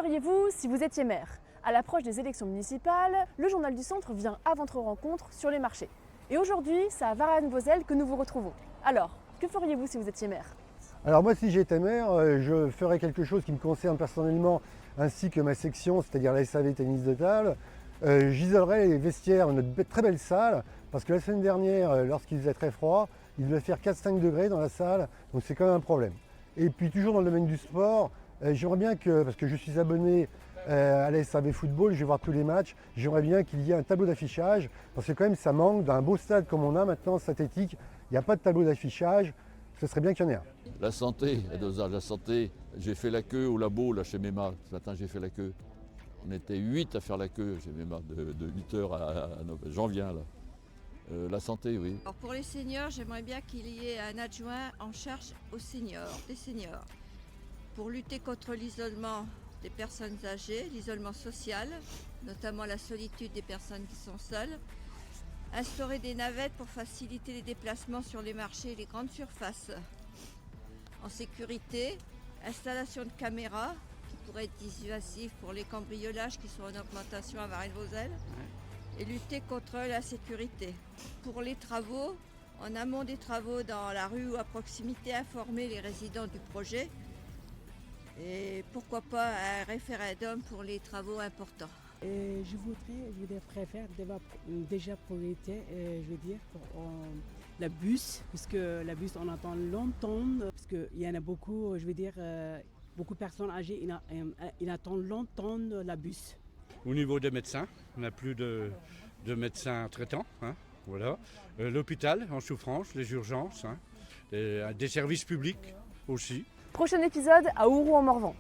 feriez-vous si vous étiez maire? À l'approche des élections municipales, le Journal du Centre vient à votre rencontre sur les marchés. Et aujourd'hui, c'est à Varennes-Vauzelles que nous vous retrouvons. Alors, que feriez-vous si vous étiez maire? Alors moi, si j'étais maire, je ferais quelque chose qui me concerne personnellement, ainsi que ma section, c'est-à-dire la SAV Tennis de Table. J'isolerais les vestiaires dans notre très belle salle, parce que la semaine dernière, lorsqu'il faisait très froid, il devait faire 4-5 degrés dans la salle, donc c'est quand même un problème. Et puis toujours dans le domaine du sport, j'aimerais bien que, parce que je suis abonné à la SAV Football, je vais voir tous les matchs, j'aimerais bien qu'il y ait un tableau d'affichage, parce que quand même ça manque d'un beau stade comme on a maintenant, synthétique, il n'y a pas de tableau d'affichage, ce serait bien qu'il y en ait un. La santé, à dosage, la santé. J'ai fait la queue au labo là, chez Mema. Ce matin, j'ai fait la queue. On était 8 à faire la queue chez Mema, de 8h à 9h. J'en viens là. La santé, oui. Alors pour les seniors, j'aimerais bien qu'il y ait un adjoint en charge aux seniors, des seniors, pour lutter contre l'isolement des personnes âgées, l'isolement social, notamment la solitude des personnes qui sont seules, instaurer des navettes pour faciliter les déplacements sur les marchés et les grandes surfaces. En sécurité, installation de caméras qui pourraient être dissuasifs pour les cambriolages qui sont en augmentation à Varennes-Vauzelles et lutter contre l'insécurité. Pour les travaux, en amont des travaux dans la rue ou à proximité, informer les résidents du projet et pourquoi pas un référendum pour les travaux importants. Je préfère déjà priorité, pour la bus, parce que la bus on attend longtemps, parce qu'il y en a beaucoup, beaucoup de personnes âgées, ils attendent longtemps la bus. Au niveau des médecins, on n'a plus de médecins traitants, hein, voilà. L'hôpital en souffrance, les urgences, hein, des services publics aussi. Prochain épisode à Ouroux en Morvan.